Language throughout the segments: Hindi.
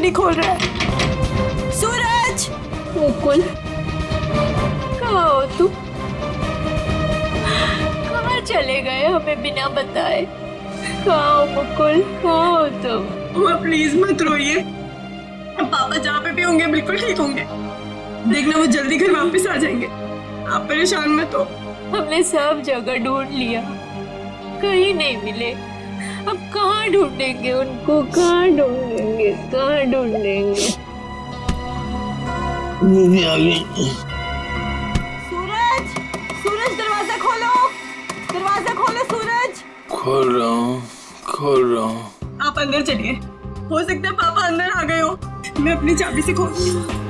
नहीं खोल रहा है? सूरज! मुकुल, कहाँ हो तुम? कहाँ चले गए हमें बिना बताए? कहाँ हो मुकुल, कहाँ हो तुम? मम्मा प्लीज मत रोइए, पापा जहाँ पे भी होंगे बिल्कुल ठीक होंगे। देखना वो जल्दी घर वापस आ जाएंगे, आप परेशान मत हो। हमने सब जगह ढूंढ लिया, कहीं नहीं मिले। अब कहाँ ढूंढेंगे उनको, कहाँ ढूंढेंगे, कहाँ ढूंढेंगे? सूरज! सूरज दरवाजा खोलो, दरवाजा खोलो सूरज! खोल रहा हूँ। आप अंदर चलिए, हो सकता है पापा अंदर आ गए हो। मैं अपनी चाबी से खोलती हूँ।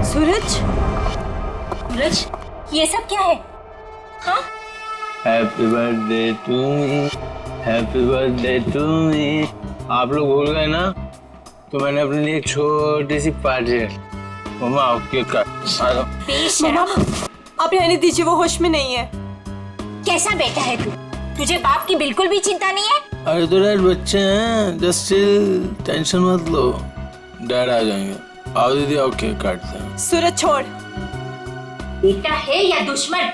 सूरज! सूरज, ये सब क्या है? हाँ? Happy birthday to me, happy birthday to me. आप लोग भूल गए ना, तो मैंने अपने लिए एक छोटी सी पार्टी रखी। मम्मा आओ केक काट। मम्मा आप रहने दीजिए, वो होश में नहीं है। कैसा बेटा है तू? तुझे बाप की बिल्कुल भी चिंता नहीं है? अरे तो डैड बच्चे हैं, जस्ट चिल, टेंशन मत लो, डैड आ जाएंगे। आओ दीदी आओ केक काटते हैं। सूरज छोड़। बेटा है या दुश्मन?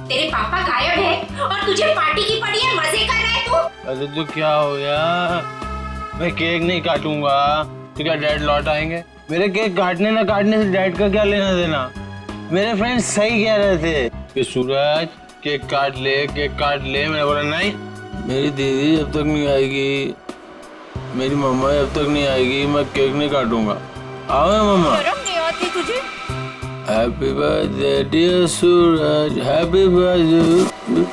तेरे पापा गायब है और तुझे पार्टी की पड़ी है, मजे कर रहा है तू? अरे तो क्या हो गया, मैं केक नहीं काटूंगा तो क्या डैड लौट आएंगे? मेरे केक काटने ना काटने से डैड का क्या लेना देना? मेरे फ्रेंड्स सही कह रहे थे कि सूरज केक काट ले, केक काट ले। मैंने बोला नहीं, मेरी दीदी जब तक नहीं आएगी, मेरी मम्मा जब तक नहीं आएगी, मैं केक नहीं काटूंगा। आओ मम्मा। शर्म नहीं आती तुझे? हैप्पी बर्थडे डियर सूरज, हैप्पी बर्थडे।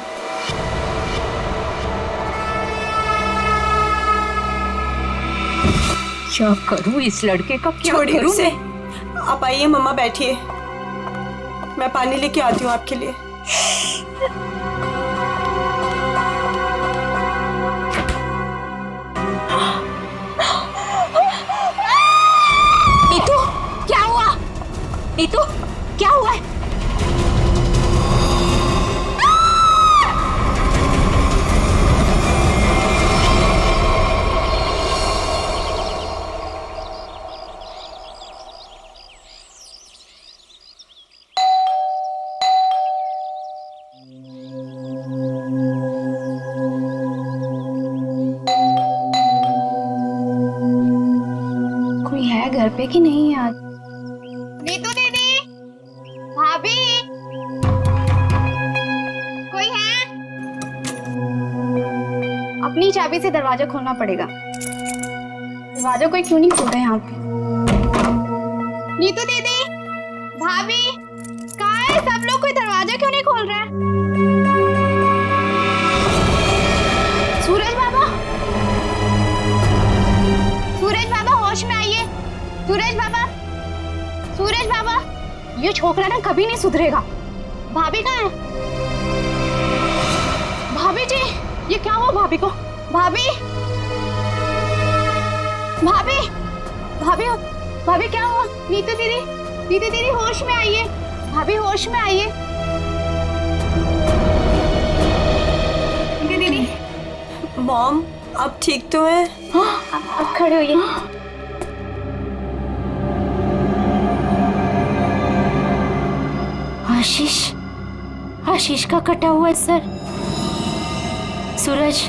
क्या करूं इस लड़के का, क्या छोड़िए करूं? उसे। आप आइए मम्मा, बैठिए, मैं पानी लेके आती हूँ आपके लिए। नीतू, क्या हुआ? नीतू, क्या हुआ है? कोई है घर पे कि नहीं आज? नीतू दीदी, भाभी, कोई है? अपनी चाबी से दरवाजा खोलना पड़ेगा। दरवाजा कोई क्यों नहीं खोल रहा है यहाँ पे? नीतू दीदी, भाभी, कहाँ है सब लोग? कोई दरवाजा क्यों नहीं खोल रहा है? सूरज बाबा, सूरज बाबा होश में आइए। सूरज बाबा, सूरज बाबा, ये छोकरा ना कभी नहीं सुधरेगा। भाभी कहाँ है? भाभी जी, ये क्या हुआ भाभी को? भाभी, भाभी, भाभी, भाभी क्या हुआ? नीतू दीदी, नीतू दीदी होश में आइए। भाभी होश में आइए। नीतू दीदी, मॉम आप ठीक तो हैं? अब खड़े होइए। आशीष, आशीष का कटा हुआ है सर। सूरज,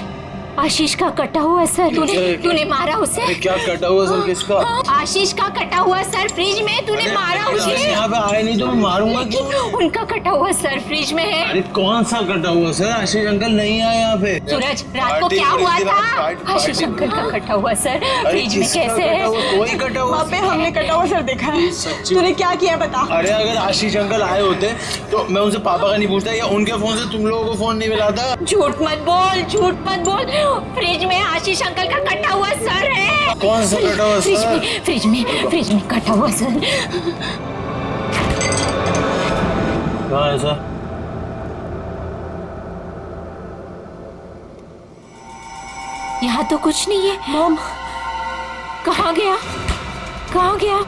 आशीष का कटा हुआ सर। तूने मारा उसे? अरे क्या कटा हुआ सर किसका? आशीष का कटा हुआ सर फ्रिज में, तूने मारा उसे? यहाँ पे आए नहीं तो मैं मारूंगा क्यों? उनका कटा हुआ सर फ्रिज में है। अरे कौन सा कटा हुआ सर? आशीष अंकल नहीं आए यहाँ पे। सूरज, रात को क्या हुआ था? आशीष अंकल का कटा हुआ सर फ्रिज में कैसे है? कोई कटा हुआ? वहाँ पे हमने कटा हुआ सर देखा है। तूने क्या किया बता? अरे अगर आशीष अंकल आए होते तो मैं उनसे पापा का नहीं पूछता, या उनके फोन से तुम लोगों को फोन नहीं मिलाता। झूठ मत बोल, झूठ मत बोल। फ्रिज में आशीष अंकल का कटा हुआ सर है। कौन सा कटा हुआ सर? फ्रिज में कटा हुआ सर। कहाँ है सर? यहाँ तो कुछ नहीं है। मॉम कहाँ गया? कहाँ गया?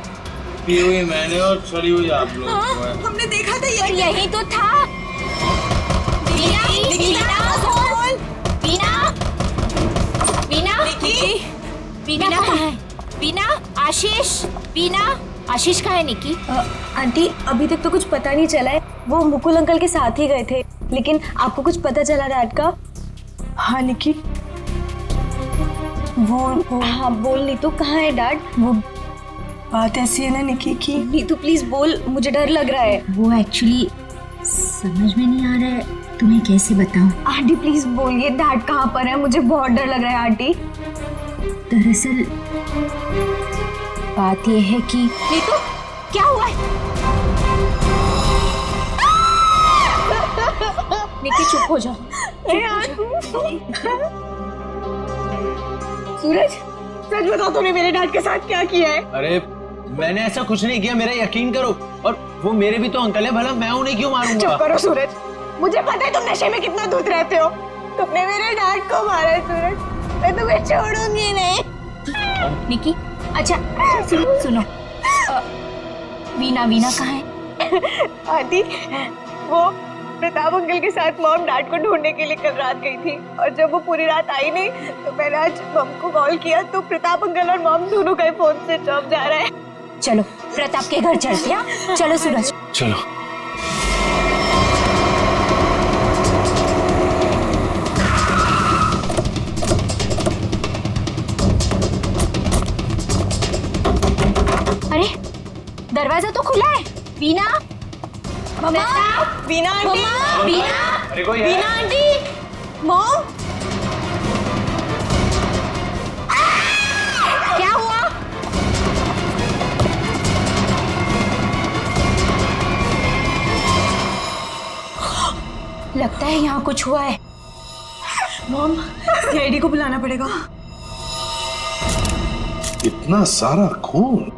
पी हुई मैंने और सड़ी हुई आप लोग। हमने देखा था और यही तो था। वीना, वीना, वीना कहाँ है? वीना, आशीष, वीना, आशीष कहाँ है निकी? आंटी अभी तक तो कुछ पता नहीं चला है। वो मुकुल अंकल के साथ ही गए थे, लेकिन आपको कुछ पता चला डैड का? हाँ निकी, वो हाँ बोल नीतू, कहाँ है डैड? वो बात ऐसी है ना निकी की नीतू प्लीज बोल, मुझे डर लग रहा है। वो एक्चुअली समझ में नहीं आ रहा है, तुम्हें कैसे बताऊं। आंटी प्लीज बोलिए डैड कहाँ पर है, मुझे बहुत डर लग रहा है आंटी। दरअसल बात यह है कि नीतू, क्या हुआ है? निकी चुप हो जाओ। सूरज, सच बताओ तूने मेरे डैड के साथ क्या किया है? अरे मैंने ऐसा कुछ नहीं किया, मेरा यकीन करो। और वो मेरे भी तो अंकल है, भला मैं उन्हें क्यों मारूंगा? चुप करो सूरज, मुझे पता है तुम नशे में कितना दूध रहते हो। तुमने मेरे डैड को मारा है सूरज, मैं तुम्हें छोड़ूंगी नहीं। निकी, अच्छा सुनो, वीना कहाँ है? आंटी, वो प्रताप अंकल के साथ मॉम डैड को ढूंढने के लिए कल रात गई थी, और जब वो पूरी रात आई नहीं तो मैंने आज मॉम को कॉल किया तो प्रताप अंकल और मॉम दोनों का फोन स्विच ऑफ जा रहा है। चलो प्रताप के घर चलते हैं। चलो सूरज, चलो। अरे दरवाजा तो खुला है। वीना, मम्मा, वीना आंटी, वीना, अरे कोई वीना आंटी, मॉम, क्या हुआ? लगता है यहाँ कुछ हुआ है। मॉम, सीआईडी को बुलाना पड़ेगा। इतना सारा खून।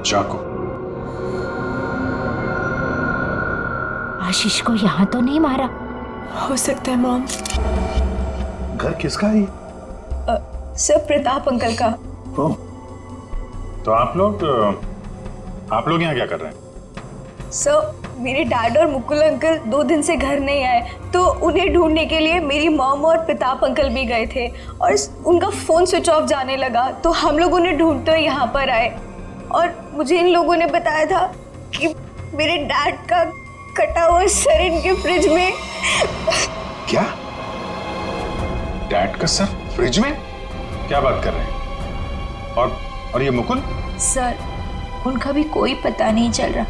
चाकू। आशीष को यहाँ तो नहीं मारा? हो सकता है मॉम। घर किसका है? सर प्रताप अंकल का। ओह, तो आप लोग यहाँ क्या कर रहे हैं? सर मेरे डैड और मुकुल अंकल 2 दिन से घर नहीं आए, तो उन्हें ढूंढने के लिए मेरी मॉम और प्रताप अंकल भी गए थे, और उनका फोन स्विच ऑफ जाने लगा, तो हम लोग उन्हें ढूंढते हुए यहाँ पर आए। और मुझे इन लोगों ने बताया था कि मेरे डैड का कटा हुआ सर इनके फ्रिज में। क्या? डैड का सर फ्रिज में? क्या बात कर रहे हैं? और ये मुकुल? सर उनका भी कोई पता नहीं चल रहा।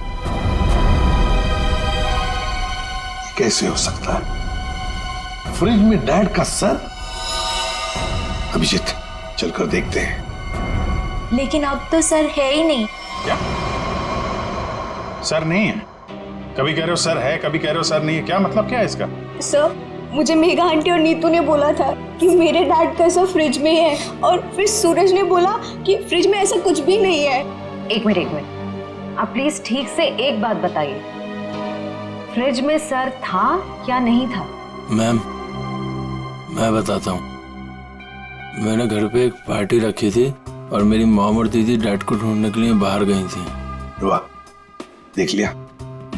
कैसे हो सकता है? फ्रिज में डैड का सर? अभिजीत, चलकर देखते हैं। लेकिन अब तो सर है ही नहीं। क्या सर नहीं है? कभी कह रहे हो सर है, कभी कह रहे हो सर नहीं है, क्या मतलब क्या है इसका? सर मुझे मेघा आंटी और नीतू ने बोला था कि मेरे डैड का सर फ्रिज में है, और फिर सूरज ने बोला कि फ्रिज में ऐसा कुछ भी नहीं है। एक मिनट, आप प्लीज ठीक से एक बात बताइए, फ्रिज में सर था या नहीं था? मैम, मैं बताता हूँ। मैंने घर पे एक पार्टी रखी थी और मेरी मॉम और दीदी डैड को ढूंढने के लिए बाहर गई थी। वाह, देख लिया,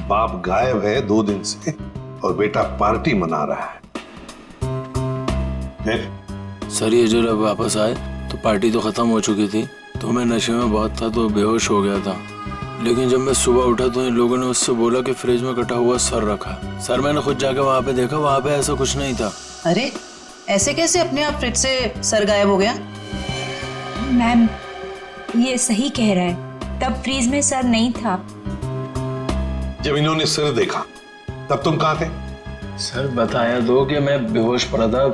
बाप गायब है 2 दिन से और बेटा पार्टी मना रहा है। फिर सर ये जो जब वापस आए तो पार्टी तो खत्म हो चुकी थी, तो मैं नशे में बहुत था तो बेहोश हो गया था। लेकिन जब मैं सुबह उठा तो इन लोगों ने उससे बोला कि फ्रिज में कटा हुआ सर रखा। सर मैंने खुद जाकर वहाँ पे देखा, वहाँ पे ऐसा कुछ नहीं था। अरे ऐसे कैसे अपने आप फ्रिज से सर गायब हो गया? मैम ये सही कह रहा है, तब फ्रीज में सर नहीं था। जब इन्होंने सर देखा तब तुम कहाँ थे? सर बताया दो कि मैं बेहोश पड़ा था,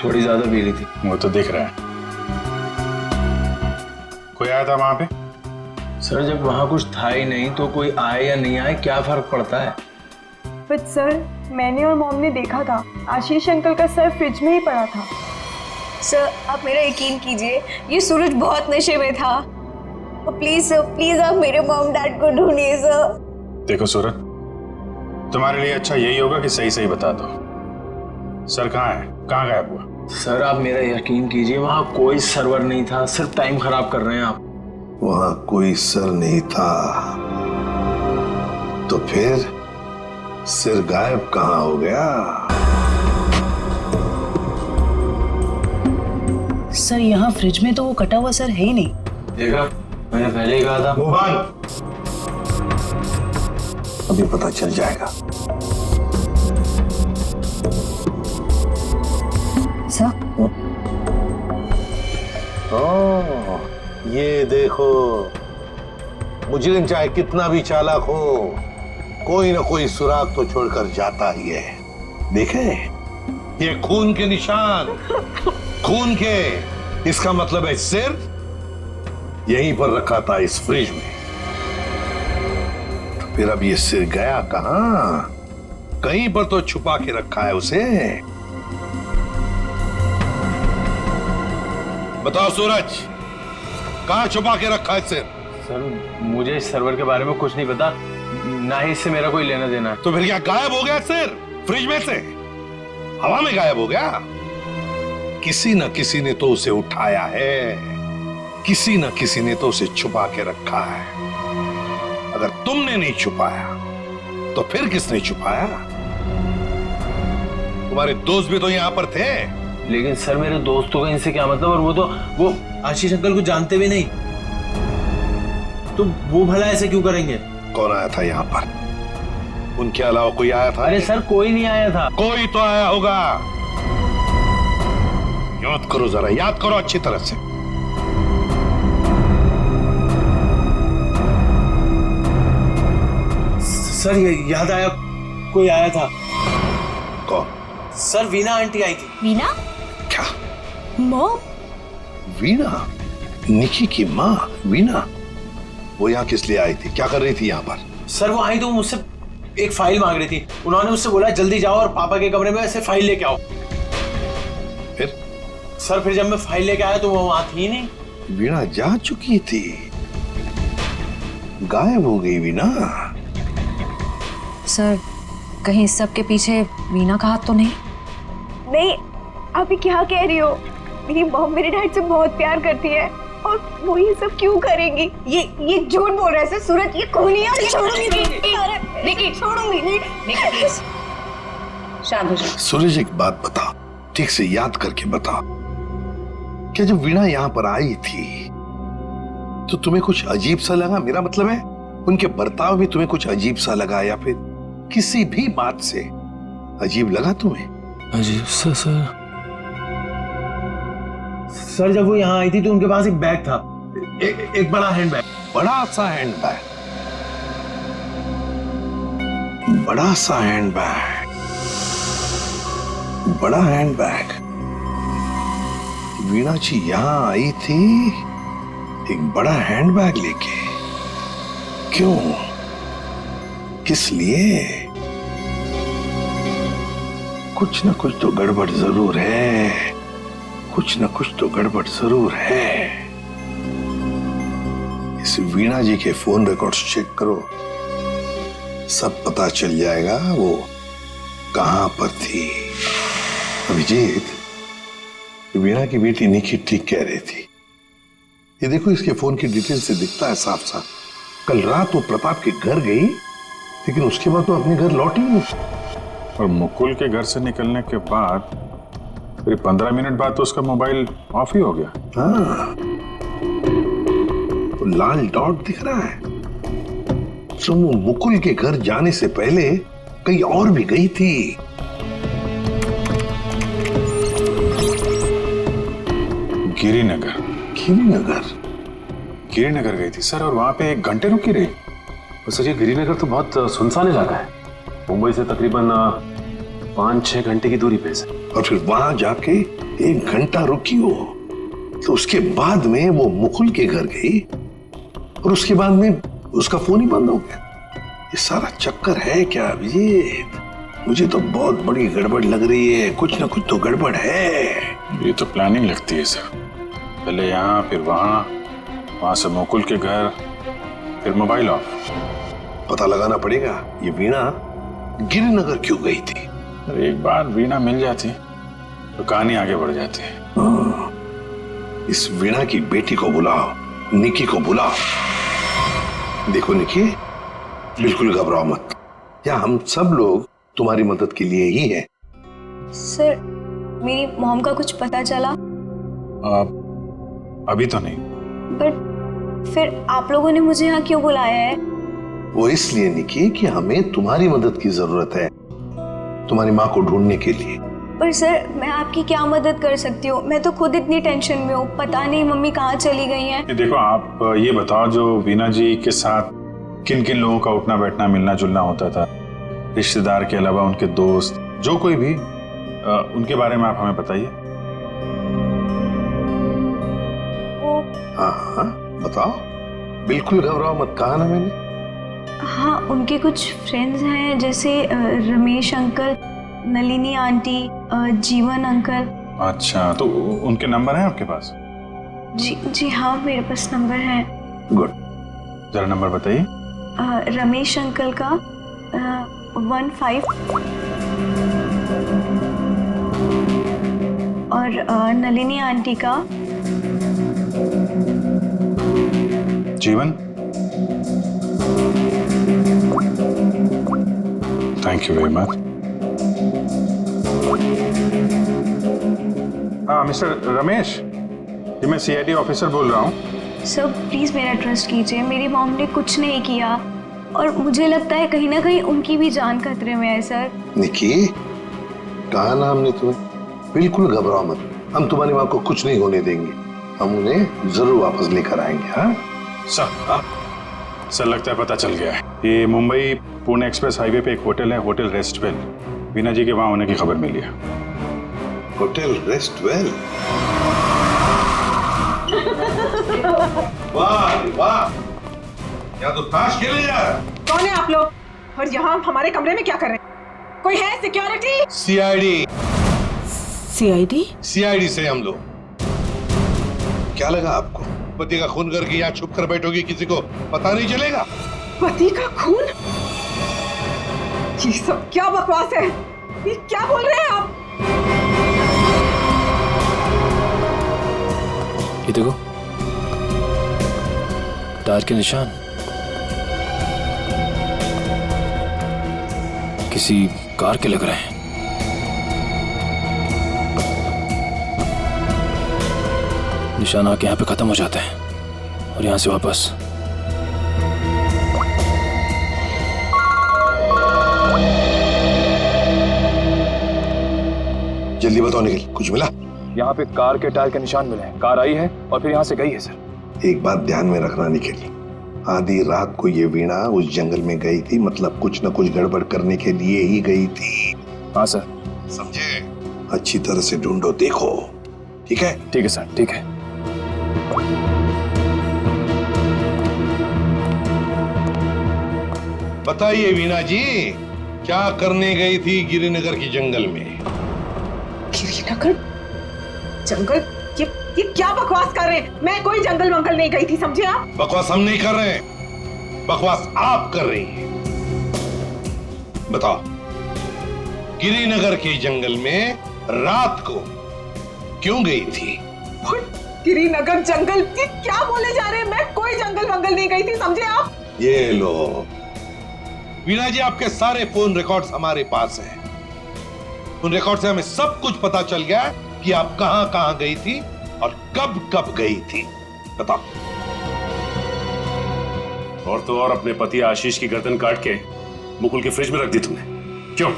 थोड़ी ज्यादा पी ली थी। वो तो दिख रहा है। कोई आया था वहां पे? सर जब वहाँ कुछ था ही नहीं तो कोई आए या नहीं आए क्या फर्क पड़ता है? बट सर, मैंने और मॉम ने देखा था आशीष अंकल का सर फ्रिज में ही पड़ा था। सर आप मेरा यकीन कीजिए, ये सूरज बहुत नशे में था। प्लीज सर, प्लीज आप मेरे मॉम डैड को ढूंढिए सर। देखो सूरज, तुम्हारे लिए अच्छा यही होगा कि सही सही बता दो। सर कहाँ है, कहाँ गायब हुआ? सर आप मेरा यकीन कीजिए, वहाँ कोई सर्वर नहीं था, सिर्फ टाइम खराब कर रहे हैं आप। वहां कोई सर नहीं था तो फिर सिर गायब कहाँ हो गया? सर यहाँ फ्रिज में तो वो कटा हुआ सर है ही नहीं। देखा, मैंने पहले ही कहा था। मोहन, अभी पता चल जाएगा। सर ये देखो, मुजरिम चाहे कितना भी चालाक हो, कोई ना कोई सुराग तो छोड़कर जाता ही है। देखे, ये खून के निशान, खून के। इसका मतलब है सिर यहीं पर रखा था इस फ्रिज में। तो फिर अब ये सिर गया कहां? कहीं पर तो छुपा के रखा है उसे। बताओ सूरज, कहां छुपा के रखा है सिर? सर मुझे इस सर्वर के बारे में कुछ नहीं पता, ना ही इससे मेरा कोई लेना देना है। तो फिर क्या गायब हो गया सिर फ्रिज में से? हवा में गायब हो गया? किसी न किसी ने तो उसे उठाया है, किसी न किसी ने तो उसे छुपा के रखा है। अगर तुमने नहीं छुपाया तो फिर किसने छुपाया? तुम्हारे दोस्त भी तो यहां पर थे। लेकिन सर मेरे दोस्तों का इनसे क्या मतलब? और वो आशीष अंकल को जानते भी नहीं, तो वो भला ऐसे क्यों करेंगे? कौन आया था यहाँ पर? उनके अलावा कोई आया था? अरे सर कोई नहीं आया था। कोई तो आया होगा। याद करो जरा, याद करो अच्छी तरह से। सर ये याद आया, कोई आया था। कौन? सर वीना आंटी आई थी। वीना? क्या? मॉम? वीना? निकी की माँ वीना? वो यहाँ किस लिए आई थी? क्या कर रही थी यहाँ पर? सर वो आई तो मुझसे एक फाइल मांग रही थी। उन्होंने मुझसे बोला जल्दी जाओ और पापा के कमरे में ऐसे फाइल लेके आओ। फिर? सर फिर जब मैं फाइल लेके आया तो वो वहां थी नहीं। वीणा जा चुकी थी, गायब हो गई वीणा। सर कहीं इस सब के पीछे वीना का हाथ तो नहीं? नहीं, आप ये क्या कह रही हो? मेरी मॉम मेरे डैड से बहुत प्यार करती है और वो ये सब क्यों करेंगी? ये झूठ बोल रहे हैं सूरज, ये खूनी है और ये छोड़ूंगी नहीं। अरे निकी, छोड़ूंगी नहीं। निकी प्लीज शांत हो जाओ। सूरज एक बात बताओ, ठीक से याद करके बताओ, क्या जब वीणा यहाँ पर आई थी तो तुम्हें कुछ अजीब सा लगा? मेरा मतलब है उनके बर्ताव भी तुम्हें कुछ अजीब सा लगा, या फिर किसी भी बात से अजीब लगा तुम्हें? अजीब सा? सर जब वो यहाँ आई थी तो उनके पास एक बैग था, एक बड़ा हैंड बैग। बड़ा सा हैंड बैग? बड़ा सा हैंड बैग? बड़ा हैंड बैग? वीणा जी यहाँ आई थी एक बड़ा हैंड बैग लेके? क्यों? किस लिए? कुछ ना कुछ तो गड़बड़ जरूर है, कुछ ना कुछ तो गड़बड़ जरूर है। इस वीणा जी के फोन रिकॉर्ड्स चेक करो, सब पता चल जाएगा वो कहां पर थी। अभिजीत, वीणा की बेटी निकी ठीक कह रही थी। ये देखो, इसके फोन की डिटेल से दिखता है साफ साफ, कल रात वो प्रताप के घर गई लेकिन उसके बाद तो अपने घर लौटी नहीं। और मुकुल के घर से निकलने के बाद फिर 15 मिनट बाद तो उसका मोबाइल ऑफ ही हो गया। हाँ, तो लाल डॉट दिख रहा है, तो वो मुकुल के घर जाने से पहले कहीं और भी गई थी। गिरिनगर? गिरिनगर गई थी सर, और वहां पे 1 घंटे रुकी रही। सर ये गिरिनगर तो बहुत सुनसान इलाका है, मुंबई से तकरीबन 5-6 घंटे की दूरी पे है। और फिर वहां जाके 1 घंटा रुकी हो, तो उसके बाद में वो मुकुल के घर गई और उसके बाद में उसका फोन ही बंद हो गया। ये सारा चक्कर है क्या अभिजीत? मुझे तो बहुत बड़ी गड़बड़ लग रही है, कुछ ना कुछ तो गड़बड़ है। ये तो प्लानिंग लगती है सर, पहले यहाँ फिर वहां से मुकुल के घर, फिर मोबाइल ऑफ। पता लगाना पड़ेगा ये वीणा गिरिनगर क्यों गई थी। अरे एक बार वीणा मिल जाती तो कहानी आगे बढ़ जाती है। इस वीणा की बेटी को बुलाओ, निकी को बुलाओ। देखो निकी, बिल्कुल घबराओ मत, या हम सब लोग तुम्हारी मदद के लिए ही हैं। सर, मेरी मॉम का कुछ पता चला? अभी तो नहीं। बट फिर आप लोगों ने मुझे यहाँ क्यों बुलाया है? वो इसलिए निकी कि हमें तुम्हारी मदद की जरूरत है, तुम्हारी माँ को ढूंढने के लिए। पर सर, मैं आपकी क्या मदद कर सकती हूँ? मैं तो खुद इतनी टेंशन में हूँ, पता नहीं मम्मी कहाँ चली गई हैं। देखो, आप ये बताओ, जो वीणा जी के साथ किन किन लोगों का उठना बैठना मिलना जुलना होता था, रिश्तेदार के अलावा उनके दोस्त, जो कोई भी, उनके बारे में आप हमें बताइए। हाँ हाँ बताओ, बिल्कुल घबराओ मत, कहा ना मैंने। हाँ, उनके कुछ फ्रेंड्स हैं, जैसे रमेश अंकल, नलिनी आंटी, जीवन अंकल। अच्छा, तो उनके नंबर हैं आपके पास? जी हाँ, मेरे पास नंबर है। गुड, जरा नंबर बताइए। रमेश अंकल का 15 और नलिनी आंटी का। जीवन, थैंक यू वेरी मच। हाँ मिस्टर रमेश, जी मैं सीआईडी ऑफिसर बोल रहा हूँ। सर प्लीज मेरा ट्रस्ट कीजिए, मेरी मॉम ने कुछ नहीं किया और मुझे लगता है कहीं ना कहीं उनकी भी जान खतरे में है। सर निकी, कहा ना हमने तुम्हें, बिल्कुल घबराओ मत, हम तुम्हारी माँ को कुछ नहीं होने देंगे, हम उन्हें जरूर वापस लेकर आएंगे। हाँ सर लगता है पता चल गया है। ये मुंबई पुणे एक्सप्रेस हाईवे पे एक होटल है, होटल रेस्टवेल। वीणा जी के वहां होने की खबर मिली है। होटल रेस्टवेल? वाह वाह, यहाँ तो ताश खेले जा रहा है। कौन है आप लोग और यहाँ हमारे कमरे में क्या कर रहे हैं? कोई है सिक्योरिटी? सीआईडी। सीआईडी? सीआईडी से हम लोग। क्या लगा आपको, पति का खून करके यहाँ छुप कर बैठोगी, किसी को पता नहीं चलेगा? पति का खून? ये सब क्या बकवास है? ये क्या बोल रहे हैं आप? ये देखो, टायर के निशान किसी कार के लग रहे हैं। निशान आके यहाँ पे खत्म हो जाते हैं और यहाँ से वापस। जल्दी बताओ निखिल, कुछ मिला? यहाँ पे कार के टायर के निशान मिले हैं, कार आई है और फिर यहाँ से गई है सर। एक बात ध्यान में रखना निखिल, आधी रात को ये वीणा उस जंगल में गई थी, मतलब कुछ न कुछ गड़बड़ करने के लिए ही गई थी। हाँ सर। समझे? अच्छी तरह से ढूंढो, देखो। ठीक है? ठीक है सर, ठीक है। बताइए वीणा जी, क्या करने गई थी गिरिनगर की जंगल में? गिरिनगर जंगल? ये क्या बकवास कर रहे हैं? मैं कोई जंगल वंगल नहीं गई थी, समझे आप? बकवास हम नहीं कर रहे हैं, बकवास आप कर रही हैं। बताओ, गिरिनगर के जंगल में रात को क्यों गई थी? गिरिनगर जंगल? ये क्या बोले जा रहे हैं? मैं कोई जंगल वंगल नहीं गई थी, समझे आप? ये लो वीणा जी, आपके सारे फोन रिकॉर्ड्स हमारे पास हैं। उन रिकॉर्ड से हमें सब कुछ पता चल गया कि आप कहां कहां गई थी और कब कब गई थी। बताओ। और तो और अपने पति आशीष की गर्दन काट के मुकुल के फ्रिज में रख दी तुमने, क्यों?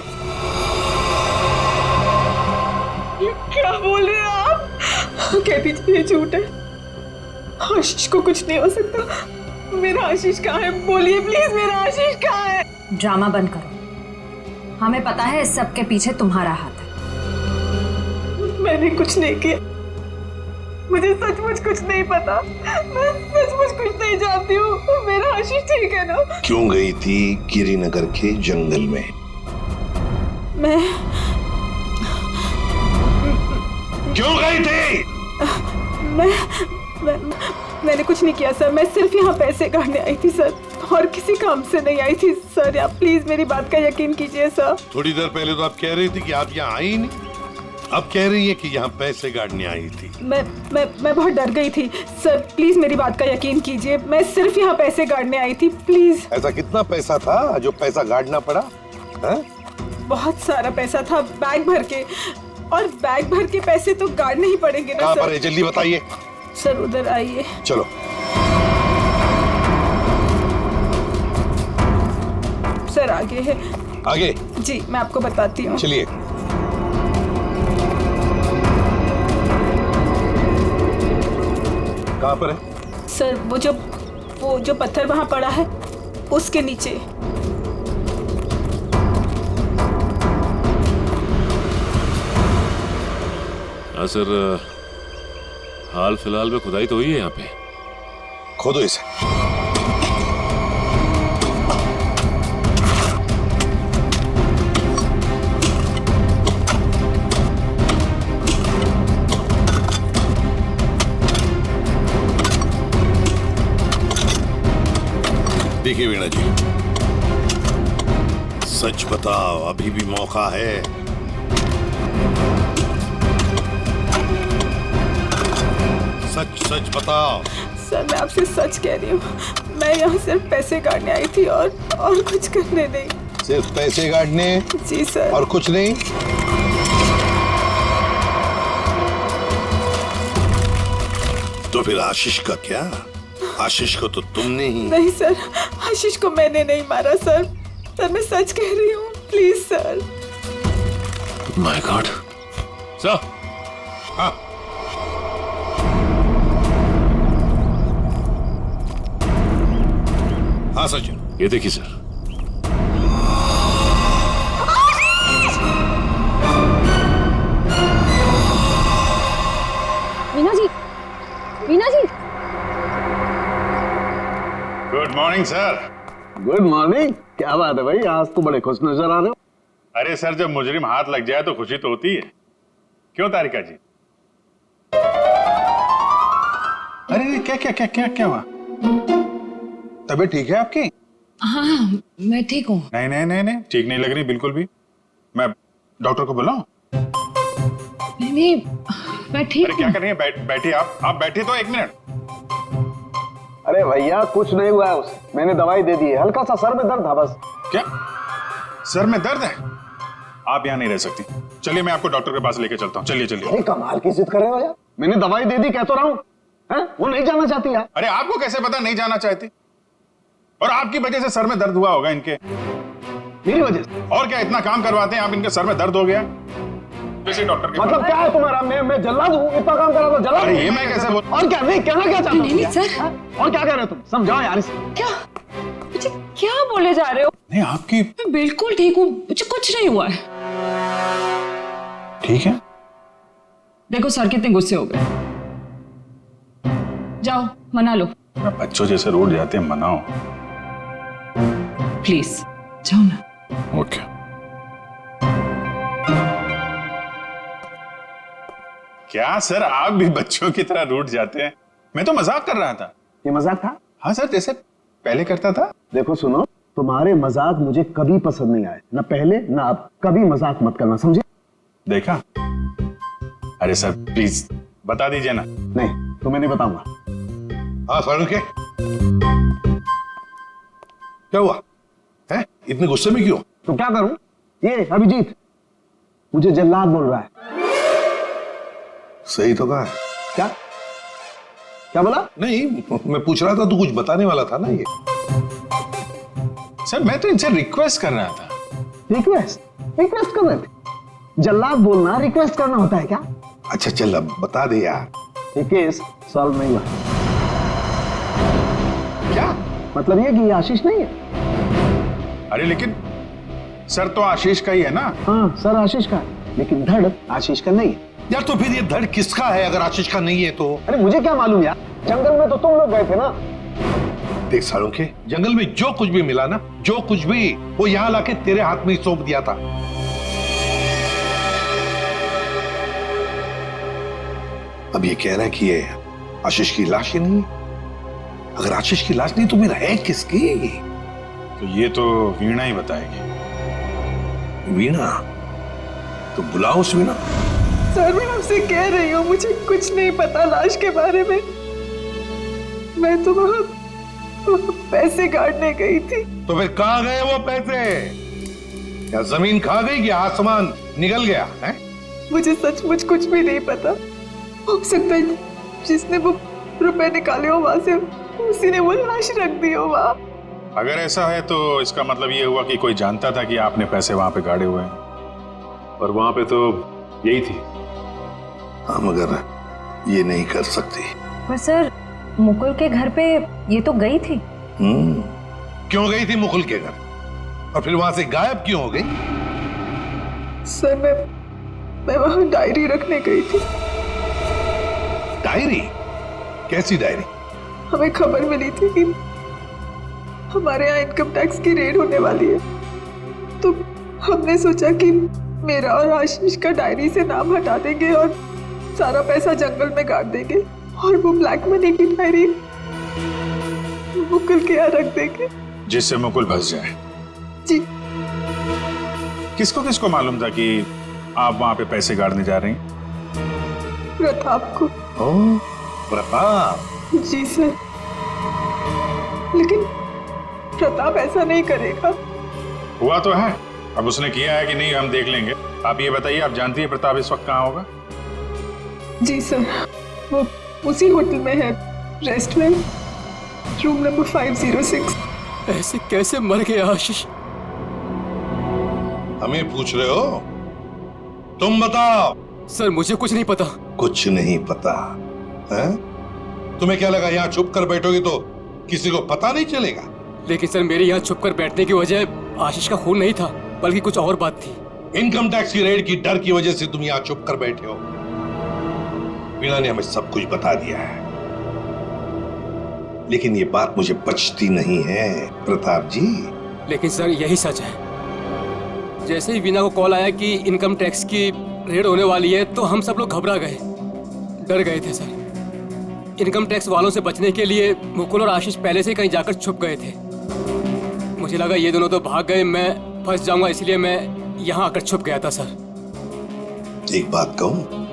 ये क्या बोल रहे हैं आप? कह दीजिए ये झूठ है, आशीष को कुछ नहीं हो सकता। मेरा आशीष कहाँ है? बोलिए प्लीज, मेरा आशीष कहाँ है? ड्रामा बंद करो, हमें पता है इस सब के पीछे तुम्हारा हाथ है। मैंने कुछ नहीं किया, मुझे सचमुच कुछ नहीं पता, मैं सचमुच कुछ नहीं जानती हूँ। मेरा आशीष ठीक है ना? क्यों गई थी गिरिनगर के जंगल में? क्यों गई थी? मैंने कुछ नहीं किया सर, मैं सिर्फ यहाँ पैसे काटने आई थी सर। और किसी काम से नहीं आई थी सर। आप प्लीज मेरी बात का यकीन कीजिए सर। थोड़ी देर पहले तो आप कह रही थी कि आप यहाँ आई ही नहीं, अब कह रही है कि यहाँ पैसे गाड़ने आई थी। मैं बहुत डर गई थी सर, प्लीज मेरी बात का यकीन कीजिए। मैं सिर्फ यहाँ पैसे गाड़ने आई थी, प्लीज। ऐसा कितना पैसा था जो पैसा गाड़ना पड़ा है? बहुत सारा पैसा था, बैग भर के, और बैग भर के पैसे तो गाड़ने ही पड़ेंगे ना कहाँ सर। पर है, जल्दी बताइए। सर उधर आइए। चलो सर आगे है। आगे? जी मैं आपको बताती हूँ। चलिए। कहाँ पर है सर वो जो पत्थर वहाँ पड़ा है उसके नीचे। हाँ सर, हाल फिलहाल में खुदाई तो हुई है यहाँ पे। खोदो इसे। देखिए वीणा जी, सच बताओ, अभी भी मौका है। सच बताओ। सर मैं आपसे सच कह रही हूँ, मैं यहाँ सिर्फ पैसे काटने आई थी और कुछ करने नहीं। सिर्फ पैसे काटने? जी सर। और कुछ नहीं? तो फिर आशीष का क्या? आशीष को तो तुमने ही। नहीं सर, आशीष को मैंने नहीं मारा सर। सर मैं सच कह रही हूँ, please sir. My God. Sir. हाँ हाँ सचिन, ये देखिए sir. Veena ji, Veena ji. Good morning sir. Good morning. क्या बात है भाई, आज तो बड़े खुश नजर आ रहे हो। अरे सर, जब मुजरिम हाथ लग जाए तो खुशी तो होती है, क्यों तारिका जी? अरे क्या क्या क्या क्या क्या हुआ? तबीयत ठीक है आपकी? हाँ मैं ठीक हूँ। नहीं नहीं नहीं नहीं, ठीक नहीं लग रही बिल्कुल भी। मैं डॉक्टर को बुलाऊं? नहीं मैं ठीक हूँ। क्या कर रही है? बैठिए आप बैठिए तो 1 मिनट। अरे भैया कुछ नहीं हुआ है उसे, मैंने दवाई दे दी है, हल्का सा सर में दर्द था बस। क्या सर में दर्द है? आप यहाँ नहीं रह सकती, चलिए मैं आपको डॉक्टर के पास लेके चलता हूँ। चलिए चलिए। कमाल की जिद कर रहे हो यार, मैंने दवाई दे दी, कह तो रहा हूँ। वो नहीं जाना चाहती यार। अरे आपको कैसे पता नहीं जाना चाहती? और आपकी वजह से सर में दर्द हुआ होगा इनके। मेरी वजह से? और क्या, इतना काम करवाते हैं आप, इनके सर में दर्द हो गया। डॉक्टर के मतलब क्या है तुम्हारा? मैं जल्लाद हूँ, इतना काम करा तो जल्लाद? अरे ये मैं कैसे बोल? और क्या नहीं कहना, क्या चाहते हो? नहीं सर। और क्या कह रहे हो तुम? समझाओ यार इसे। क्या मुझे क्या बोले जा रहे हो? नहीं आपकी। मैं बिल्कुल ठीक हूँ, मुझे कुछ नहीं हुआ है। ठीक है। देखो सर कितने गुस्से हो गए, जाओ मना लो। बच्चों जैसे रोड जाते हैं, मनाओ प्लीज, जाओ ना। ओके। क्या सर, आप भी बच्चों की तरह रूठ जाते हैं? मैं तो मजाक कर रहा था। ये मजाक था? हाँ सर, जैसे पहले करता था। देखो सुनो, तुम्हारे मजाक मुझे कभी पसंद नहीं आए, ना पहले ना अब। कभी मजाक मत करना, समझे? देखा? अरे सर प्लीज बता दीजिए ना। नहीं तुम्हें नहीं बताऊंगा। हाँ फारूक के क्या हुआ है? इतने गुस्से में क्यों? तो क्या करूं? ये अभिजीत मुझे जल्लाद बोल रहा है। सही तो कहा है। क्या क्या बोला? नहीं मैं पूछ रहा था, तू कुछ बताने वाला था ना। ये सर मैं तो इनसे रिक्वेस्ट कर रहा था। रिक्वेस्ट कर रहे थे? जल्लाद बोलना रिक्वेस्ट करना होता है क्या? अच्छा चल अब बता दे यार। ये केस सॉल्व नहीं हुआ। क्या मतलब ये कि ये आशीष नहीं है। अरे लेकिन सर तो आशीष का ही है ना। हाँ सर आशीष का है, लेकिन धड़ आशीष का नहीं है। यार तो फिर ये धड़ किसका है अगर आशीष का नहीं है तो? अरे मुझे क्या मालूम यार, जंगल में तो तुम लोग गए थे ना। देख सालों के जंगल में जो कुछ भी मिला ना, जो कुछ भी, वो यहाँ लाके तेरे हाथ में ही सौंप दिया था। अब ये कह रहा है कि ये आशीष की लाश ही नहीं है। अगर आशीष की लाश नहीं तो फिर है किसकी? तो ये तो वीणा ही बताएगी। वीणा? तो बुलाओ उस वीणा। सर मैं आपसे कह रही हूँ मुझे कुछ नहीं पता लाश के बारे में। मैं तो वहाँ पैसे काटने गई थी। तो फिर कहाँ गए वो पैसे? क्या जमीन खा गई कि आसमान निकल गया है? मुझे सचमुच कुछ भी नहीं पता। हो सकता है जिसने वो रुपए निकाले हो वहां से उसी ने वो लाश रख दी हो वहां। अगर ऐसा है तो इसका मतलब ये हुआ कि कोई जानता था कि आपने पैसे वहां पे गाड़े हुए हैं, और वहां पे तो यही थी। हम अगर ये नहीं कर सकते। पर सर मुकुल के घर पे ये तो गई थी। क्यों गई थी मुकुल के घर? और फिर वहां से गायब क्यों हो गई? सर मैं वहां डायरी रखने गई थी। डायरी? कैसी डायरी? हमें खबर मिली थी कि हमारे यहाँ इनकम टैक्स की रेड होने वाली है, तो हमने सोचा कि मेरा और आशीष का डायरी से नाम हटा देंगे और सारा पैसा जंगल में गाड़ देंगे और वो ब्लैक मनी की डायरी मुकुल के यहाँ रख देंगे, जिससे मुकुल फंस जाए। जी। किसको किसको मालूम था कि आप वहां पे पैसे गाड़ने जा रही हैं? प्रताप को। प्रताप? जी सर, लेकिन प्रताप ऐसा नहीं करेगा। हुआ तो है, अब उसने किया है कि नहीं हम देख लेंगे। आप ये बताइए, आप जानती है प्रताप इस वक्त कहाँ होगा? जी सर, वो उसी होटल में है, रेस्टोरेंट, रूम नंबर 506। ऐसे कैसे मर गए आशीष? हमें पूछ रहे हो? तुम बताओ। सर मुझे कुछ नहीं पता। कुछ नहीं पता है? तुम्हें क्या लगा यहाँ छुप कर बैठोगे तो किसी को पता नहीं चलेगा? लेकिन सर मेरे यहाँ छुप कर बैठने की वजह आशीष का खून नहीं था, बल्कि कुछ और बात थी। इनकम टैक्स की रेड की डर की वजह से तुम यहाँ छुप कर बैठे हो। वीणा ने हमें सब कुछ बता दिया है, लेकिन ये बात मुझे बचती नहीं है प्रताप जी। लेकिन सर यही सच है। जैसे ही वीणा को कॉल आया कि इनकम टैक्स की रेड होने वाली है तो हम सब लोग घबरा गए, डर गए थे सर। इनकम टैक्स वालों से बचने के लिए मुकुल और आशीष पहले से कहीं जाकर छुप गए थे। मुझे लगा ये दोनों तो भाग गए, मैं फंस जाऊंगा, इसलिए मैं यहाँ आकर छुप गया था सर। एक बात कहूं,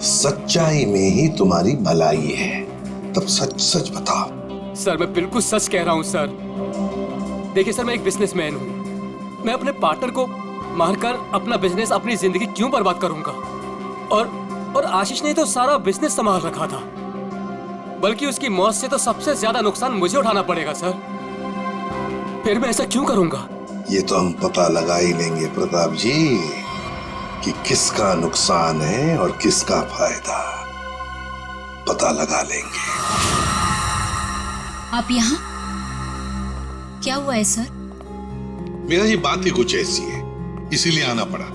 सच्चाई में ही तुम्हारी भलाई है, तब सच सच बताओ। सर मैं बिल्कुल सच कह रहा हूँ सर। देखिए सर, मैं एक बिजनेसमैन हूँ। मैं अपने पार्टनर को मारकर अपना बिजनेस, अपनी जिंदगी क्यों बर्बाद करूंगा? और आशीष ने तो सारा बिजनेस संभाल रखा था, बल्कि उसकी मौत से तो सबसे ज्यादा नुकसान मुझे उठाना पड़ेगा सर। फिर मैं ऐसा क्यों करूंगा? ये तो हम पता लगा ही लेंगे प्रताप जी कि किसका नुकसान है और किसका फायदा, पता लगा लेंगे। आप यहाँ? क्या हुआ है सर? मेरा जी बात ही कुछ ऐसी है, इसीलिए आना पड़ा।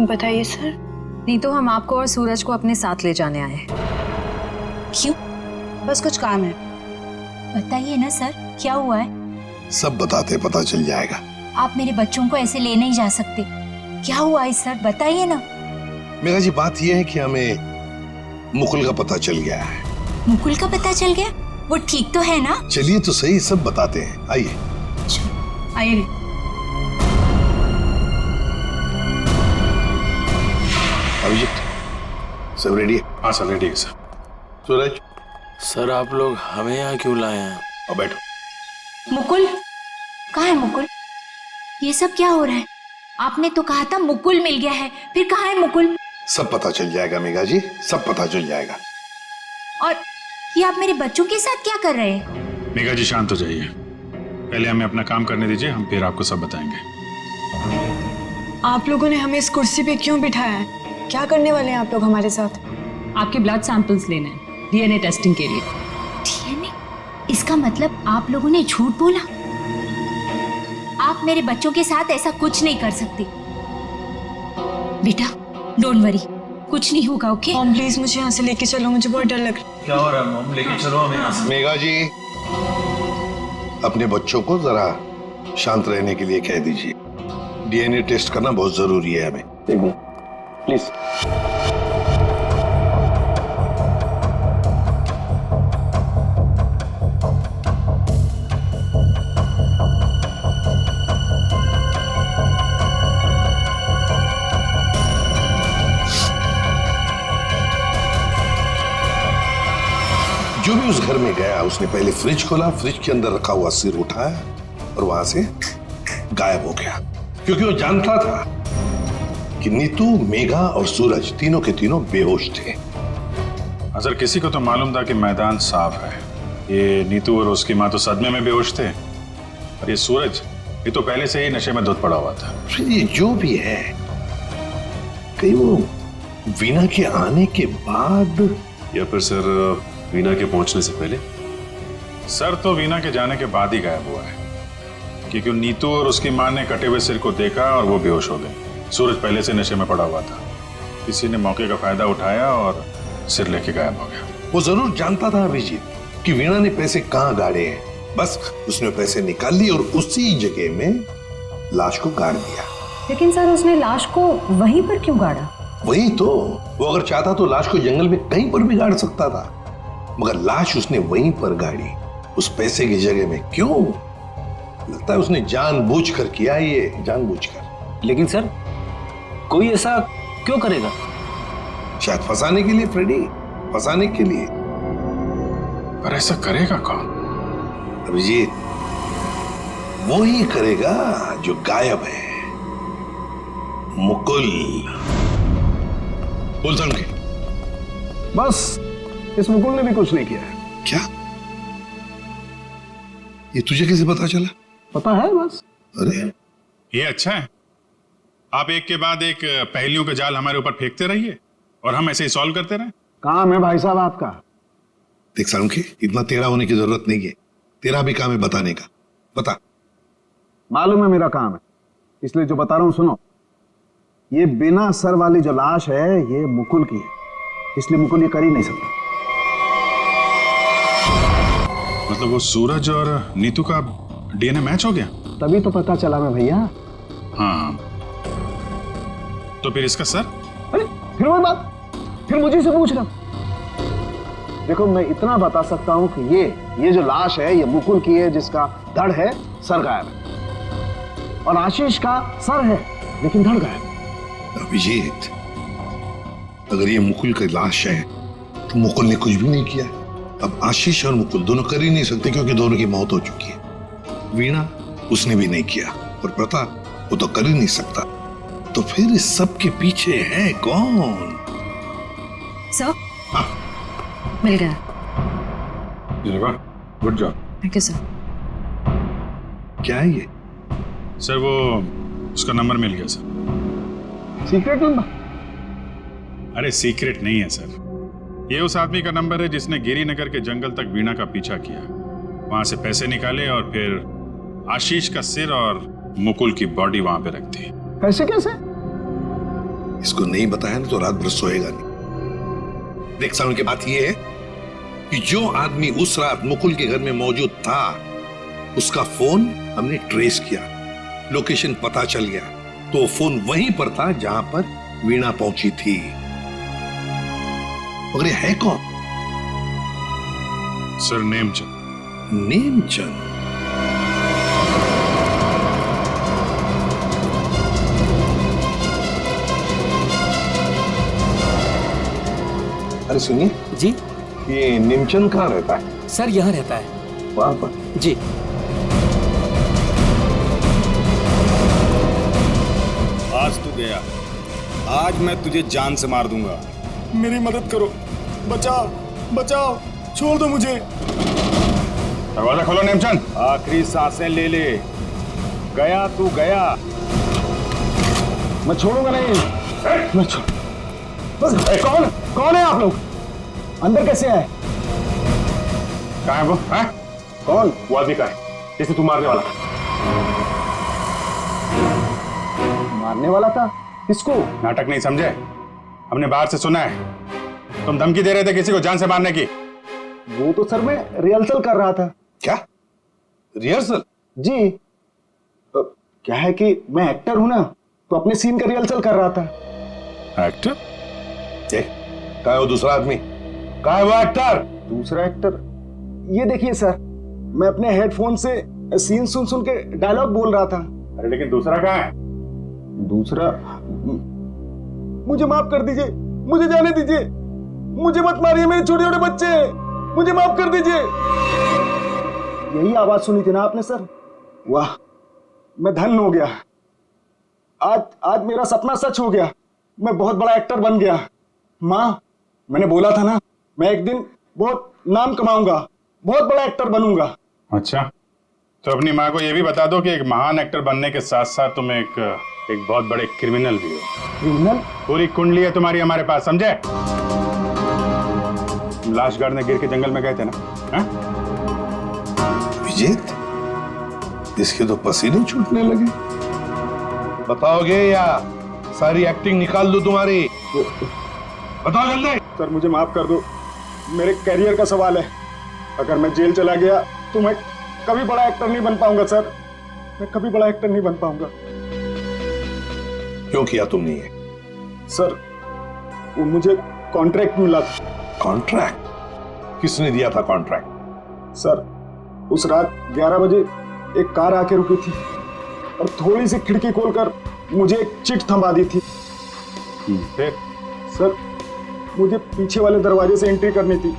बताइए सर। नहीं तो हम आपको और सूरज को अपने साथ ले जाने आए हैं। क्यों? बस कुछ काम है। बताइए ना सर, क्या हुआ है? सब बताते पता चल जाएगा। आप मेरे बच्चों को ऐसे ले नहीं जा सकते। क्या हुआ है सर, बताइए ना। मेरा जी बात यह है कि हमें मुकुल का पता चल गया है। मुकुल का पता चल गया? वो ठीक तो है ना? चलिए तो सही, सब बताते हैं, आइए। आइए। अभिजीत, सब रेडी है? हाँ सर, रेडी है सर। सूरज। सर आप लोग हमें यहाँ क्यों लाए हैं? अब बैठो। मुकुल कहाँ है? मुकुल, ये सब क्या हो रहा है? आपने तो कहा था मुकुल मिल गया है, फिर कहाँ है मुकुल? सब पता चल जाएगा मेघा जी, सब पता चल जाएगा। और ये आप मेरे बच्चों के साथ क्या कर रहे हैं? मेघा जी शांत हो जाइए, पहले हमें अपना काम करने दीजिए, हम फिर आपको सब बताएंगे। आप लोगों ने हमें इस कुर्सी पे क्यों बिठाया है? क्या करने वाले हैं आप लोग हमारे साथ? आपके ब्लड सैंपल्स लेने हैं डीएनए टेस्टिंग के लिए। डीएनए? इसका मतलब आप लोगों ने झूठ बोला? आप मेरे बच्चों के साथ ऐसा कुछ नहीं कर सकते। बेटा डोंट वरी, कुछ नहीं होगा, ओके? मॉम प्लीज मुझे यहाँ से लेके चलो, मुझे बहुत डर लग रहा है। क्या हो रहा है मॉम? लेके चलो हमें यहाँ से। मेघा जी, अपने बच्चों को जरा शांत रहने के लिए कह दीजिए। डीएनए टेस्ट करना बहुत जरूरी है हमें। प्लीज। जो भी उस घर में गया उसने पहले फ्रिज खोला, फ्रिज के अंदर रखा हुआ सिर उठाया और वहां से गायब हो गया, क्योंकि वो जानता था कि नीतू, मेघा और सूरज तीनों के तीनों बेहोश थे। अगर किसी को तो मालूम था कि मैदान साफ है। ये नीतू और उसकी माँ तो सदमे में बेहोश थे, और ये सूरज, ये तो पहले से ही नशे में धुत पड़ा हुआ था। फिर ये जो भी है, कहीं वो वीना के आने के बाद, या फिर सर वीना के पहुंचने से पहले? सर तो वीना के जाने के बाद ही गायब हुआ है, क्योंकि नीतू और उसकी माँ ने कटे हुए सिर को देखा और वो बेहोश हो गए। सूरज पहले से नशे में पड़ा हुआ था, किसी ने मौके का फायदा उठाया और सिर लेके गायब हो गया। वो जरूर जानता था अभिजीत कि वीणा ने पैसे कहाँ गाड़े हैं, बस उसने पैसे निकाल लिए और उसी जगह में लाश को गाड़ दिया। लेकिन सर उसने लाश को वहीं पर क्यों गाड़ा? वही तो, वो अगर चाहता तो लाश को जंगल में कहीं पर भी गाड़ सकता था, मगर लाश उसने वहीं पर गाड़ी, उस पैसे की जगह में। क्यों? लगता है उसने जानबूझकर किया, ये जानबूझकर। लेकिन सर कोई ऐसा क्यों करेगा? शायद फंसाने के लिए फ्रेडी, फंसाने के लिए। पर ऐसा करेगा कौन? अभिजीत, वो ही करेगा जो गायब है, मुकुल। बोल के बस इस मुकुल ने भी कुछ नहीं किया है। क्या? ये तुझे कैसे पता चला? पता है बस। अरे ये अच्छा है, आप एक के बाद एक पहेलियों का जाल हमारे ऊपर फेंकते रहिए और हम ऐसे ही सॉल्व करते रहे। काम है भाई साहब आपका। देख सालुंखे, इतना टेढ़ा होने की जरूरत नहीं है, तेरा भी काम है बताने का। बता। मालूम है मेरा काम है, इसलिए जो बता रहा हूं सुनो। ये बिना सर वाली जो लाश है ये मुकुल की है, इसलिए मुकुल ये कर ही नहीं सकता। मतलब वो सूरज और नीतू का डीएनए मैच हो गया? तभी तो पता चला मैं भैया। हाँ, तो फिर इसका सर? अरे फिर वही बात, फिर मुझे से पूछ रहा। देखो मैं इतना बता सकता हूं कि ये जो लाश है ये मुकुल की है, जिसका धड़ है, सर गायब है। और आशीष का सर है लेकिन धड़ गायब। अभिजीत, अगर ये मुकुल की लाश है तो मुकुल ने कुछ भी नहीं किया। अब आशीष और मुकुल दोनों कर ही नहीं सकते, क्योंकि दोनों की मौत हो चुकी है। वीणा, उसने भी नहीं किया, और प्रताप, वो तो कर ही नहीं सकता। तो फिर इस सब के पीछे है कौन? सर मिल गया। Good job. Thank you sir. क्या है ये? सर वो उसका नंबर मिल गया सर। Secret number? अरे सीक्रेट नहीं है सर, ये उस आदमी का नंबर है जिसने गिरिनगर के जंगल तक वीणा का पीछा किया, वहां से पैसे निकाले और फिर आशीष का सिर और मुकुल की बॉडी वहां पे रख दी। कैसे कैसे? इसको नहीं बताया ना तो रात भर सोएगा नहीं। देख सालों की बात यह है कि जो आदमी उस रात मुकुल के घर में मौजूद था, उसका फोन हमने ट्रेस किया, लोकेशन पता चल गया, तो फोन वहीं पर था जहां पर वीणा पहुंची थी। मगर ये है कौन? सर नेमचंद। नेमचंद? अरे सुनिए जी, ये नेमचंद कहाँ रहता है? सर यहाँ रहता है। वहां पर? जी। आज तू गया, आज मैं तुझे जान से मार दूंगा। मेरी मदद करो, बचाओ बचाओ, छोड़ दो मुझे। दरवाजा खोलो नेमचंद। आखिरी सांसें ले ले, गया तू गया। मैं छोड़ूंगा नहीं। मैं कौन कौन है आप लोग? अंदर कैसे आए? कहाँ है वो? है? कौन? वो आदमी का है जिसे तू मारने वाला था। मारने वाला था? किसको? नाटक नहीं समझे, हमने बाहर से सुना है तुम धमकी दे रहे थे किसी को जान से मारने की। वो तो सर मैं रिहर्सल कर रहा था। क्या रिहर्सल? जी, क्या है कि मैं एक्टर हूं ना, तो अपने सीन का रिहर्सल कर रहा था। एक्टर? कहाँ है वो दूसरा आदमी? कहाँ है वो एक्टर? दूसरा एक्टर? ये देखिए सर, मैं अपने हेडफोन से सीन सुन सुन के डायलॉग बोल रहा था। अरे लेकिन दूसरा कहाँ है? दूसरा? मुझे माफ कर दीजिए, मुझे जाने दीजिए, मुझे मत मारिए, मेरे छोटे छोटे बच्चे हैं। मुझे माफ कर दीजिए। यही आवाज सुनी थी ना आपने सर? वाह, मैं धन्य हो गया। आज मेरा सपना सच हो गया। मैं बहुत बड़ा एक्टर बन गया। माँ, मैंने बोला था ना, मैं एक दिन बहुत नाम कमाऊंगा, बहुत बड़ा एक्टर बनूंगा। अच्छा, तो अपनी माँ को ये भी बता दो कि एक महान एक्टर बनने के साथ साथ तुम एक बहुत बड़े क्रिमिनल भी हो। क्रिमिनल? पूरी कुंडली है तुम्हारी हमारे पास, समझे? लाश गाड़ने गिर के जंगल में गए थे ना? हा? अभिजीत, इसके तो पसीने छूटने लगे। बताओगे या सारी एक्टिंग निकाल दो तुम्हारी? बताओ जल्दी। सर मुझे माफ कर दो, मेरे करियर का सवाल है। अगर मैं जेल चला गया तो मैं कभी बड़ा एक्टर नहीं बन पाऊंगा सर, मैं कभी बड़ा एक्टर नहीं बन पाऊंगा। क्यों किया तुमने ये? सर वो मुझे कॉन्ट्रैक्ट मिला था। कॉन्ट्रैक्ट? किसने दिया था कॉन्ट्रैक्ट? सर उस रात 11 बजे एक कार आके रुकी थी और थोड़ी सी खिड़की खोलकर मुझे एक चिट थमा दी थी। फिर? सर मुझे पीछे वाले दरवाजे से एंट्री करनी थी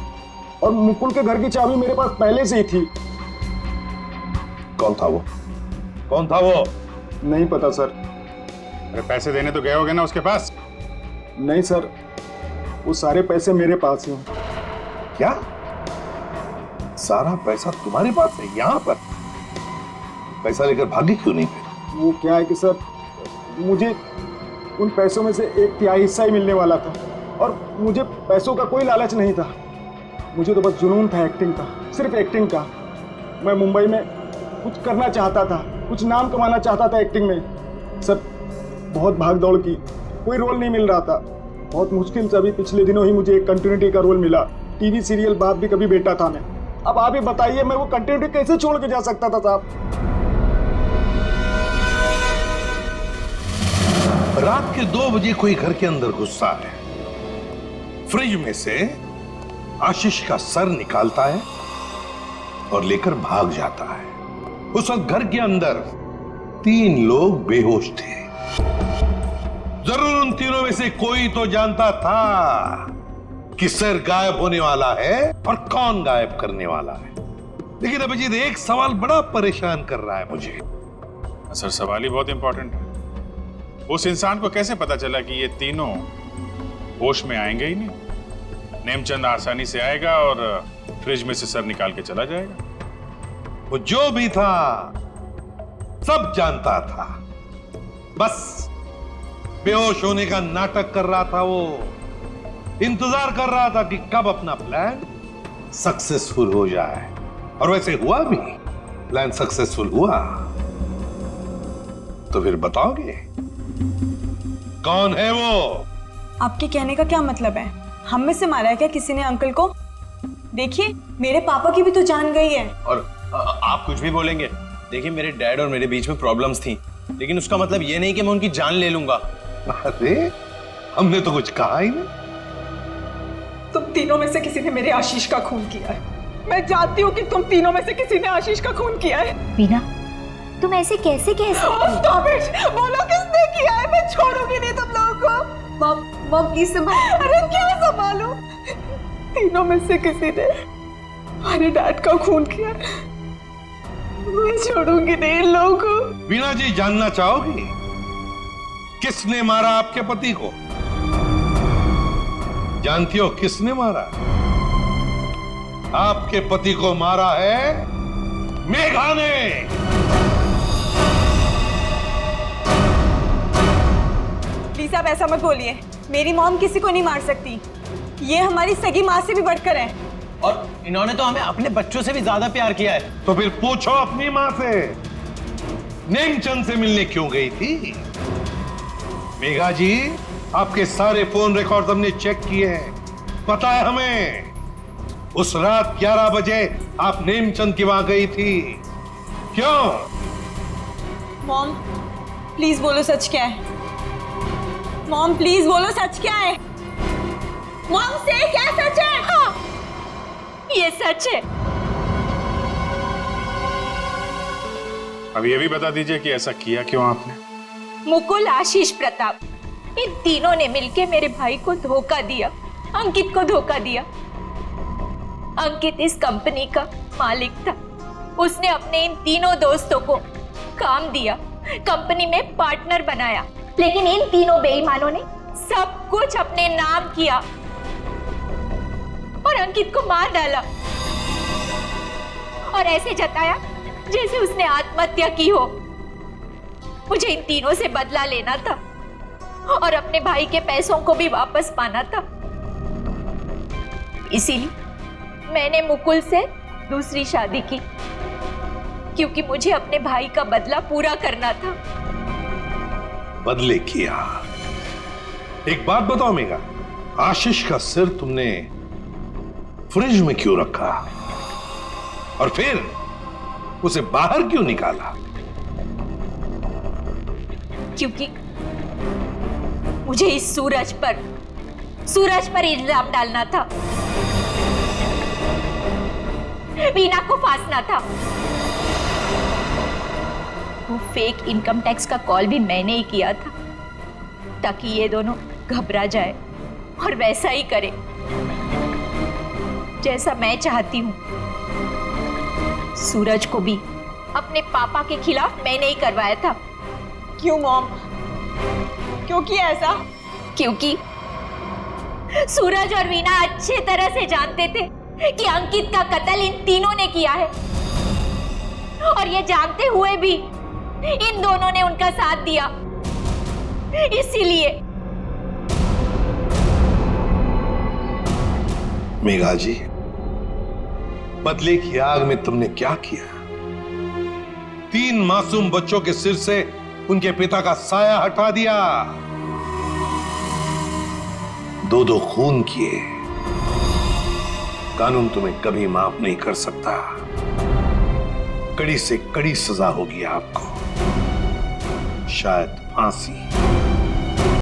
और मुकुल के घर की चाबी मेरे पास पहले से ही थी। कौन था वो? कौन था वो? नहीं पता सर। अरे पैसे देने तो गए होगे ना उसके पास? नहीं सर, वो सारे पैसे मेरे पास हैं। क्या? सारा पैसा तुम्हारे पास है यहाँ पर? पैसा लेकर भागी क्यों नहीं फिर? वो क्या है कि सर, मुझे उन पैसों में से 1/3 हिस्सा ही मिलने वाला था और मुझे पैसों का कोई लालच नहीं था। मुझे तो बस जुनून था एक्टिंग का, सिर्फ एक्टिंग का। मैं मुंबई में कुछ करना चाहता था, कुछ नाम कमाना चाहता था एक्टिंग में। सर बहुत भाग दौड़ की, कोई रोल नहीं मिल रहा था। बहुत मुश्किल से अभी पिछले दिनों ही मुझे एक कंटिन्यूटी का रोल मिला। टीवी सीरियल बाप भी कभी बेटा था मैं। अब आप ही बताइए, मैं वो कंटिन्यूटी कैसे छोड़ के जा सकता था साहब? रात के 2 बजे कोई घर के अंदर घुसता है, फ्रिज में से आशीष का सर निकालता है और लेकर भाग जाता है। उस वक्त घर के अंदर 3 लोग बेहोश थे। जरूर उन तीनों में से कोई तो जानता था कि सर गायब होने वाला है और कौन गायब करने वाला है। लेकिन अभिजीत, एक सवाल बड़ा परेशान कर रहा है मुझे। सर सवाल ही बहुत इंपॉर्टेंट है। उस इंसान को कैसे पता चला कि ये तीनों होश में आएंगे ही नहीं? नेमचंद आसानी से आएगा और फ्रिज में से सर निकाल के चला जाएगा। वो जो भी था सब जानता था, बस बेहोश होने का नाटक कर रहा था। वो इंतजार कर रहा था कि कब अपना प्लान सक्सेसफुल हो जाए, और वैसे हुआ भी। प्लान सक्सेसफुल हुआ। तो फिर बताओगे कौन है वो? आपके कहने का क्या मतलब है? हम में से मारा है क्या किसी ने अंकल को? देखिए, मेरे पापा की भी तो जान गई है। और आप कुछ भी बोलेंगे, देखिए मेरे डैड और मेरे बीच में प्रॉब्लम्स थी, लेकिन उसका मतलब ये नहीं कि मैं उनकी जान ले लूंगा। अरे हमने तो कुछ कहा ही नहीं। तुम तीनों में से किसी ने मेरे आशीष का खून किया है। मैं जानती हूँ कि तुम तीनों में से किसी ने आशीष का खून किया है। वीना, तुम ऐसे कैसे कह सकती हो? Stop it! बोलो किसने किया है? मैं छोड़ूंगी नहीं तुम लोगों को। मॉम प्लीज संभालो। अरे क्या संभालो? तीनों में से किसी ने हमारे डैड का खून किया। मैं छोड़ूंगी नहीं इन लोगों को। वीणा जी, जानना चाहोगी किसने मारा आपके पति को? जानती हो किसने मारा? आपके पति को मारा है मेघा ने। प्लीज आप ऐसा मत बोलिए। मेरी मॉम किसी को नहीं मार सकती। ये हमारी सगी माँ से भी बढ़कर है। और इन्होंने तो हमें अपने बच्चों से भी ज्यादा प्यार किया है। तो फिर पूछो अपनी माँ से, नेमचंद से मिलने क्यों गई थी? मेघा जी, आपके सारे फोन रिकॉर्ड हमने चेक किए हैं। पता है हमें, उस रात 11 बजे आप नेमचंद की वहां गई थी। क्यों? मॉम प्लीज बोलो सच क्या है। मॉम प्लीज बोलो सच क्या है। मॉम से क्या सच है? हाँ, ये सच है। अब ये भी बता दीजिए कि ऐसा किया क्यों आपने? मुकुल, आशीष, प्रताप, इन तीनों ने मिलके मेरे भाई को धोखा दिया, अंकित को धोखा दिया। अंकित इस कंपनी का मालिक था। उसने अपने इन तीनों दोस्तों को काम दिया, कंपनी में पार्टनर बनाया, लेकिन इन तीनों बेईमानों ने सब कुछ अपने नाम किया और अंकित को मार डाला और ऐसे जताया जैसे उसने आत्महत्या की हो। मुझे इन तीनों से बदला लेना था और अपने भाई के पैसों को भी वापस पाना था। इसीलिए मैंने मुकुल से दूसरी शादी की, क्योंकि मुझे अपने भाई का बदला पूरा करना था। बदले किया। एक बात बताओ मेघा, आशीष का सिर तुमने फ्रिज में क्यों रखा और फिर उसे बाहर क्यों निकाला? क्योंकि मुझे इस सूरज पर इल्जाम डालना था, वीना को फांसना था। वो फेक इनकम टैक्स का कॉल भी मैंने ही किया था ताकि ये दोनों घबरा जाए और वैसा ही करे जैसा मैं चाहती हूँ। सूरज को भी अपने पापा के खिलाफ मैंने ही करवाया था। क्यों मॉम? क्यों किया ऐसा? क्योंकि सूरज और वीना अच्छे तरह से जानते थे कि अंकित का कत्ल इन तीनों ने किया है, और ये जानते हुए भी इन दोनों ने उनका साथ दिया। इसीलिए मेघा जी, बदले की आग में तुमने क्या किया? 3 मासूम बच्चों के सिर से उनके पिता का साया हटा दिया, 2 खून किए। कानून तुम्हें कभी माफ नहीं कर सकता। कड़ी से कड़ी सजा होगी आपको, शायद फांसी।